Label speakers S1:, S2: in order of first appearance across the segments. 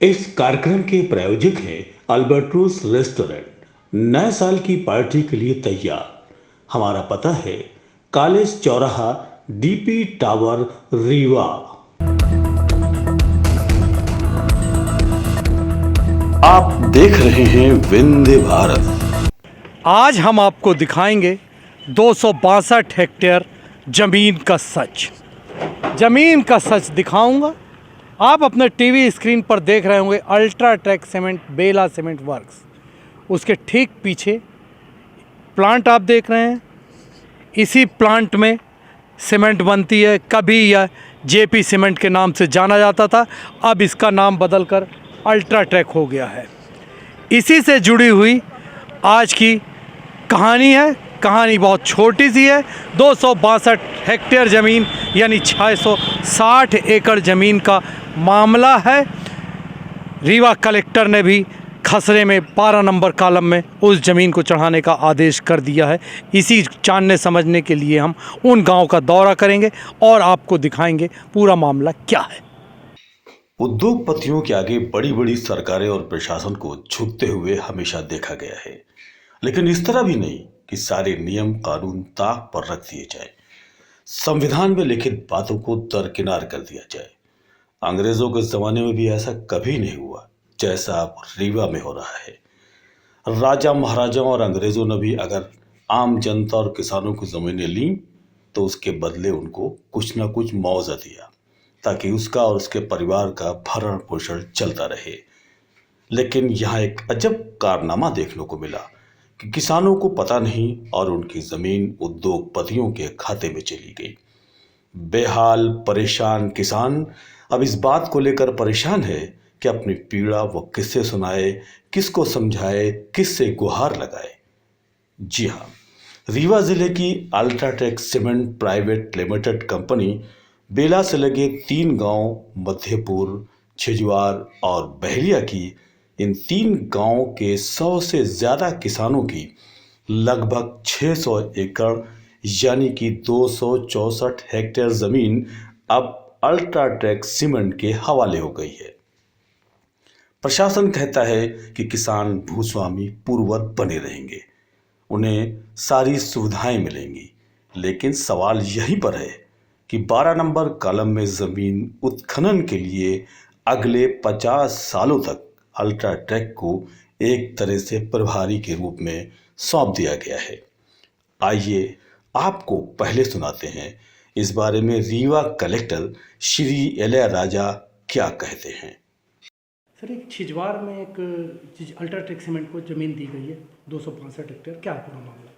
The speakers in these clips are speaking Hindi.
S1: इस कार्यक्रम के प्रायोजक हैं अल्बर्टोस रेस्टोरेंट। नए साल की पार्टी के लिए तैयार। हमारा पता है कॉलेज चौराहा, डीपी टावर, रीवा। आप देख रहे हैं विंध्य भारत।
S2: आज हम आपको दिखाएंगे 262 हेक्टेयर ज़मीन का सच। ज़मीन का सच दिखाऊंगा। आप अपने टीवी स्क्रीन पर देख रहे होंगे अल्ट्राटेक सीमेंट, बेला सीमेंट वर्क्स। उसके ठीक पीछे प्लांट आप देख रहे हैं। इसी प्लांट में सीमेंट बनती है। कभी यह जेपी सीमेंट के नाम से जाना जाता था, अब इसका नाम बदलकर अल्ट्राटेक हो गया है। इसी से जुड़ी हुई आज की कहानी है। कहानी बहुत छोटी सी है। 262 हेक्टेयर ज़मीन यानी 660 एकड़ ज़मीन का मामला है। रीवा कलेक्टर ने भी खसरे में 12 नंबर कॉलम में उस ज़मीन को चढ़ाने का आदेश कर दिया है। इसी जानने समझने के लिए हम उन गांव का दौरा करेंगे और आपको दिखाएंगे पूरा मामला क्या है।
S1: उद्योगपतियों के आगे बड़ी बड़ी सरकारें और प्रशासन को झुकते हुए हमेशा देखा गया है, लेकिन इस तरह भी नहीं कि सारे नियम कानून ताक पर रख दिए जाए, संविधान में लिखित बातों को दरकिनार कर दिया जाए। अंग्रेजों के जमाने में भी ऐसा कभी नहीं हुआ जैसा अब रीवा में हो रहा है। राजा महाराजाओं और अंग्रेजों ने भी अगर आम जनता और किसानों की जमीनें ली तो उसके बदले उनको कुछ ना कुछ मुआवजा दिया ताकि उसका और उसके परिवार का भरण पोषण चलता रहे। लेकिन यहाँ एक अजब कारनामा देखने को मिला कि किसानों को पता नहीं और उनकी जमीन उद्योगपतियों के खाते में चली गई। बेहाल परेशान किसान अब इस बात को लेकर परेशान है कि अपनी पीड़ा वो किससे सुनाए, किसको समझाए, किससे गुहार लगाए। जी हाँ, रीवा जिले की UltraTech cement private limited company Bela से लगे 3 गांव मध्यपुर, छिजवार और बहरिया की इन 3 गांवों के 100 से ज्यादा किसानों की लगभग 600 एकड़ यानी कि 264 हेक्टेयर जमीन अब अल्ट्राटेक सीमेंट के हवाले हो गई है। प्रशासन कहता है कि किसान भूस्वामी पूर्ववत बने रहेंगे, उन्हें सारी सुविधाएं मिलेंगी, लेकिन सवाल यहीं पर है कि 12 नंबर कॉलम में जमीन उत्खनन के लिए अगले 50 सालों तक अल्ट्राटेक को एक तरह से प्रभारी के रूप में सौंप दिया गया है। आइए आपको पहले सुनाते हैं इस बारे में रीवा कलेक्टर श्री इलैयाराजा क्या कहते हैं।
S2: सर, एक छिजवार में एक अल्ट्राटेक सीमेंट को ज़मीन दी गई है 265 हेक्टेयर, क्या है पूरा मामला?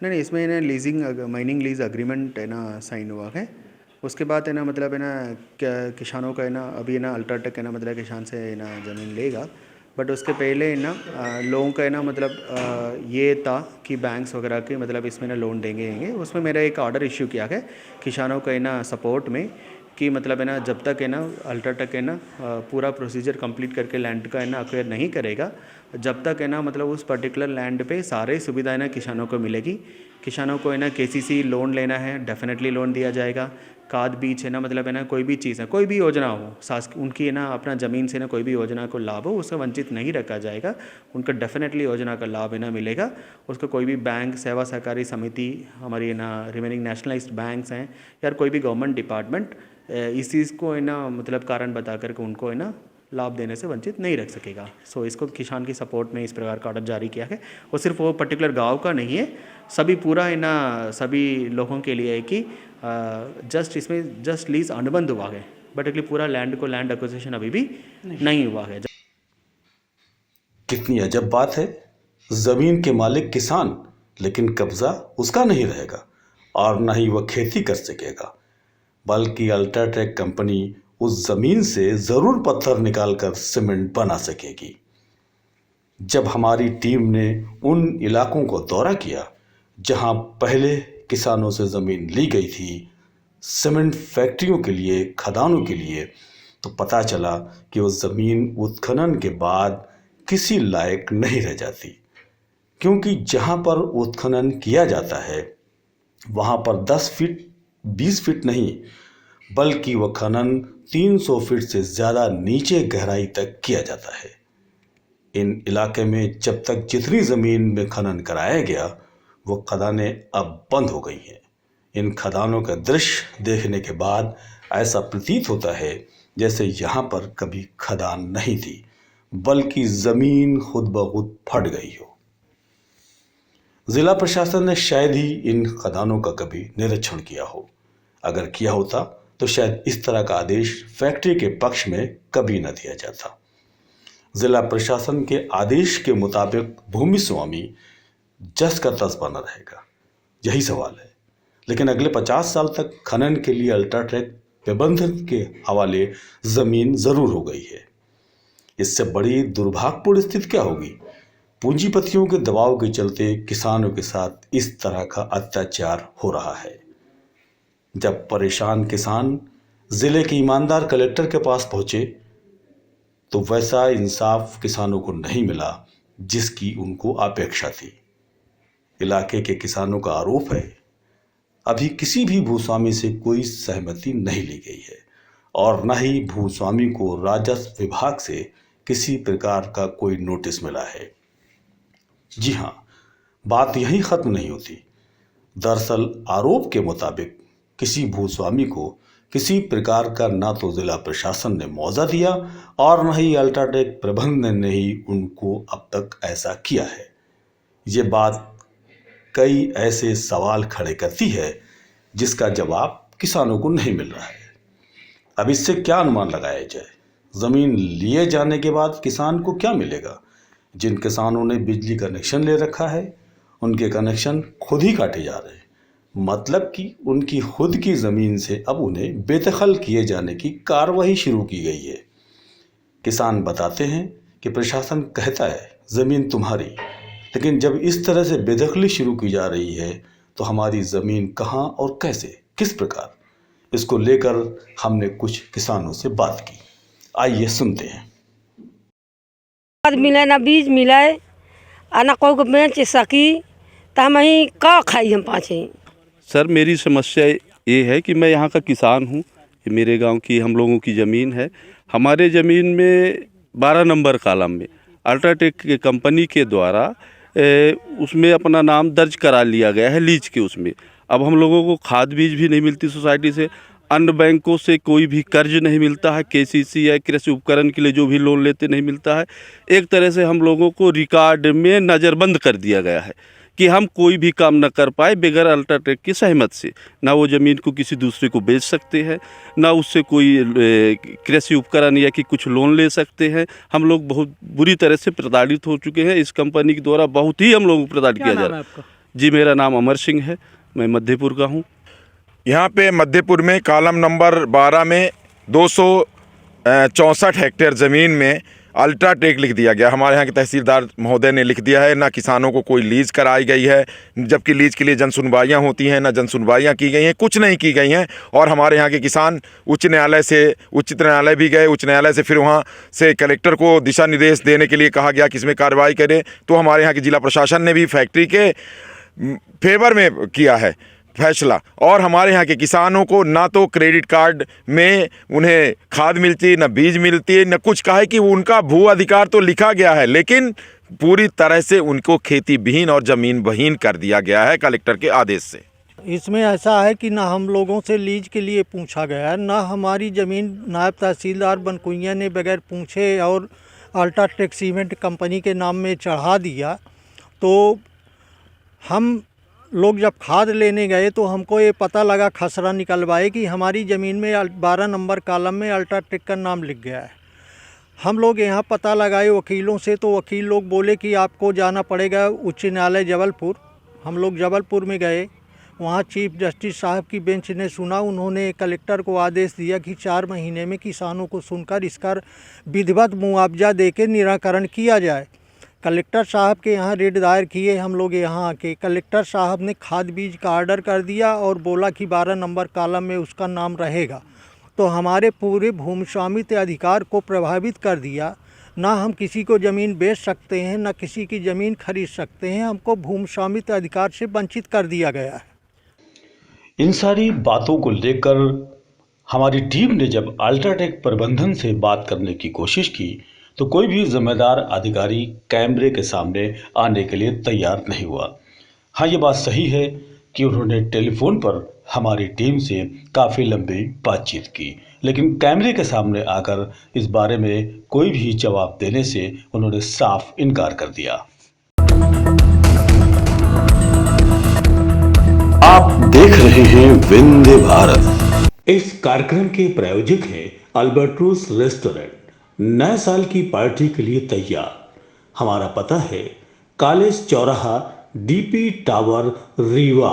S3: नहीं, इसमें ना लीजिंग माइनिंग लीज एग्रीमेंट है ना साइन हुआ है। उसके बाद है ना मतलब है ना किसानों का है ना अभी है ना अल्ट्राटेक है ना मतलब किसान से है ना ज़मीन लेगा। बट उसके पहले है ना लोगों का है ना मतलब ये था कि बैंक्स वगैरह के मतलब इसमें ना लोन देंगे। उसमें मेरा एक ऑर्डर इश्यू किया है किसानों का है ना सपोर्ट में कि मतलब है ना जब तक है ना अल्ट्राटेक है ना पूरा प्रोसीजर कंप्लीट करके लैंड का है ना अक्वायर नहीं करेगा, जब तक है ना मतलब उस पर्टिकुलर लैंड पे सारे सुविधाएं ना किसानों को मिलेगी। किसानों को है ना केसीसी लोन लेना है, डेफिनेटली लोन दिया जाएगा। खाद बीज है ना मतलब है ना कोई भी चीज़ है, कोई भी योजना हो उनकी है ना अपना ज़मीन से ना कोई भी योजना को लाभ हो उससे वंचित नहीं रखा जाएगा। उनका डेफिनेटली योजना का लाभ है ना मिलेगा। उसको कोई भी बैंक, सेवा सहकारी समिति, हमारी है ना रिमेनिंग नेशनलाइज्ड बैंक्स हैं या कोई भी गवर्नमेंट डिपार्टमेंट इस चीज़ को है ना मतलब कारण बता करके उनको है ना लाभ देने से वंचित नहीं रख सकेगा। सो इसको किसान की सपोर्ट में इस प्रकार का ऑर्डर जारी किया है। और सिर्फ वो पर्टिकुलर गांव का नहीं है, सभी पूरा है ना सभी लोगों के लिए है कि जस्ट इसमें जस्ट लीज अनुबंध हुआ है, बट एक्चुअली पूरा लैंड को लैंड एक्विजिशन अभी भी नहीं हुआ है।
S1: कितनी अजब बात है, जमीन के मालिक किसान, लेकिन कब्जा उसका नहीं रहेगा और न ही वह खेती कर सकेगा, बल्कि अल्ट्राटेक कंपनी उस जमीन से जरूर पत्थर निकालकर सीमेंट बना सकेगी। जब हमारी टीम ने उन इलाकों को दौरा किया जहां पहले किसानों से जमीन ली गई थी सीमेंट फैक्ट्रियों के लिए, खदानों के लिए, तो पता चला कि वो जमीन उत्खनन के बाद किसी लायक नहीं रह जाती, क्योंकि जहां पर उत्खनन किया जाता है वहां पर 10 फीट 20 फीट नहीं बल्कि वह खनन 300 फीट से ज़्यादा नीचे गहराई तक किया जाता है। इन इलाके में जब तक जितनी ज़मीन में खनन कराया गया वो खदानें अब बंद हो गई हैं। इन खदानों का दृश्य देखने के बाद ऐसा प्रतीत होता है जैसे यहाँ पर कभी खदान नहीं थी, बल्कि ज़मीन खुद ब खुद फट गई हो। जिला प्रशासन ने शायद ही इन खदानों का कभी निरीक्षण किया हो। अगर किया होता तो शायद इस तरह का आदेश फैक्ट्री के पक्ष में कभी न दिया जाता। जिला प्रशासन के आदेश के मुताबिक भूमि स्वामी जस का तस बना रहेगा, यही सवाल है। लेकिन अगले 50 साल तक खनन के लिए अल्ट्राटेक प्रबंधन के हवाले जमीन जरूर हो गई है। इससे बड़ी दुर्भाग्यपूर्ण स्थिति क्या होगी? पूंजीपतियों के दबाव के चलते किसानों के साथ इस तरह का अत्याचार हो रहा है। जब परेशान किसान जिले के ईमानदार कलेक्टर के पास पहुंचे तो वैसा इंसाफ किसानों को नहीं मिला जिसकी उनको अपेक्षा थी। इलाके के किसानों का आरोप है अभी किसी भी भूस्वामी से कोई सहमति नहीं ली गई है और न ही भूस्वामी को राजस्व विभाग से किसी प्रकार का कोई नोटिस मिला है। जी हाँ, बात यहीं खत्म नहीं होती। दरअसल आरोप के मुताबिक किसी भूस्वामी को किसी प्रकार का ना तो जिला प्रशासन ने मुआवजा दिया और न ही अल्ट्राटेक प्रबंधन ने ही उनको अब तक ऐसा किया है। ये बात कई ऐसे सवाल खड़े करती है जिसका जवाब किसानों को नहीं मिल रहा है। अब इससे क्या अनुमान लगाया जाए? जमीन लिए जाने के बाद किसान को क्या मिलेगा? जिन किसानों ने बिजली कनेक्शन ले रखा है उनके कनेक्शन खुद ही काटे जा रहे हैं। मतलब कि उनकी खुद की जमीन से अब उन्हें बेदखल किए जाने की कार्रवाई शुरू की गई है। किसान बताते हैं कि प्रशासन कहता है जमीन तुम्हारी, लेकिन जब इस तरह से बेदखली शुरू की जा रही है तो हमारी ज़मीन कहाँ और कैसे, किस प्रकार, इसको लेकर हमने कुछ किसानों से बात की। आइए सुनते हैं।
S4: मिले ना बीज मिले आ ना कोई को बेच सकी तो हम ही का खाई हम पाँचे।
S5: सर मेरी समस्या ये है कि मैं यहाँ का किसान हूँ। ये मेरे गांव की हम लोगों की ज़मीन है। हमारे ज़मीन में 12 नंबर कॉलम में अल्ट्राटेक के कंपनी के द्वारा उसमें अपना नाम दर्ज करा लिया गया है लीज के उसमें। अब हम लोगों को खाद बीज भी नहीं मिलती सोसाइटी से, अन्य बैंकों से कोई भी कर्ज नहीं मिलता है, केसीसी या कृषि उपकरण के लिए जो भी लोन लेते नहीं मिलता है। एक तरह से हम लोगों को रिकॉर्ड में नज़रबंद कर दिया गया है कि हम कोई भी काम न कर पाए बगैर अल्ट्राटेक की सहमत से। ना वो ज़मीन को किसी दूसरे को बेच सकते हैं, ना उससे कोई कृषि उपकरण या कि कुछ लोन ले सकते हैं। हम लोग बहुत बुरी तरह से प्रताड़ित हो चुके हैं। इस कंपनी के द्वारा बहुत ही हम लोगों को प्रताड़ित किया जा रहा है। जी मेरा नाम अमर सिंह है, मैं मध्यपुर का हूँ।
S6: यहाँ पे मध्यपुर में कॉलम नंबर 12 में 264 हेक्टेयर ज़मीन में अल्ट्राटेक लिख दिया गया। हमारे यहाँ के तहसीलदार महोदय ने लिख दिया है। ना किसानों को कोई लीज कराई गई है, जबकि लीज के लिए जन सुनवाइयाँ होती हैं, ना जन सुनवाइयाँ की गई हैं, कुछ नहीं की गई हैं। और हमारे यहाँ के किसान उच्च न्यायालय भी गए। उच्च न्यायालय से फिर वहाँ से कलेक्टर को दिशा निर्देश देने के लिए कहा गया कि इसमें कार्रवाई करें। तो हमारे यहाँ के जिला प्रशासन ने भी फैक्ट्री के फेवर में किया है फैसला। और हमारे यहाँ के किसानों को ना तो क्रेडिट कार्ड में उन्हें खाद मिलती, ना बीज मिलती, ना कुछ। कहा है कि उनका भू अधिकार तो लिखा गया है, लेकिन पूरी तरह से उनको खेती विहीन और ज़मीन विहीन कर दिया गया है कलेक्टर के आदेश से।
S2: इसमें ऐसा है कि ना हम लोगों से लीज के लिए पूछा गया, ना हमारी ज़मीन नायब तहसीलदार बनकुइया ने बगैर पूछे और अल्ट्राटेक सीमेंट कंपनी के नाम में चढ़ा दिया। तो हम लोग जब खाद लेने गए तो हमको ये पता लगा, खसरा निकलवाए कि हमारी ज़मीन में 12 नंबर कॉलम में अल्ट्राटेक का नाम लिख गया है। हम लोग यहाँ पता लगाए वकीलों से, तो वकील लोग बोले कि आपको जाना पड़ेगा उच्च न्यायालय जबलपुर। हम लोग जबलपुर में गए, वहाँ चीफ जस्टिस साहब की बेंच ने सुना। उन्होंने कलेक्टर को आदेश दिया कि 4 महीने में किसानों को सुनकर इसका विधिवत मुआवजा दे के निराकरण किया जाए। कलेक्टर साहब के यहाँ रेड दायर किए हम लोग यहाँ आके। कलेक्टर साहब ने खाद बीज का ऑर्डर कर दिया और बोला कि 12 नंबर कॉलम में उसका नाम रहेगा। तो हमारे पूरे भूमि स्वामित्व अधिकार को प्रभावित कर दिया। ना हम किसी को ज़मीन बेच सकते हैं, ना किसी की ज़मीन खरीद सकते हैं। हमको भूमि स्वामित्व अधिकार से वंचित कर दिया गया है।
S1: इन सारी बातों को लेकर हमारी टीम ने जब अल्ट्राटेक प्रबंधन से बात करने की कोशिश की तो कोई भी जिम्मेदार अधिकारी कैमरे के सामने आने के लिए तैयार नहीं हुआ। हाँ, ये बात सही है कि उन्होंने टेलीफोन पर हमारी टीम से काफ़ी लंबी बातचीत की, लेकिन कैमरे के सामने आकर इस बारे में कोई भी जवाब देने से उन्होंने साफ इनकार कर दिया। आप देख रहे हैं वंदे भारत। इस कार्यक्रम के प्रायोजक हैं अल्बर्टोस रेस्टोरेंट, नए साल की पार्टी के लिए तैयार। हमारा पता है कॉलेज चौराहा, डीपी टावर, रीवा।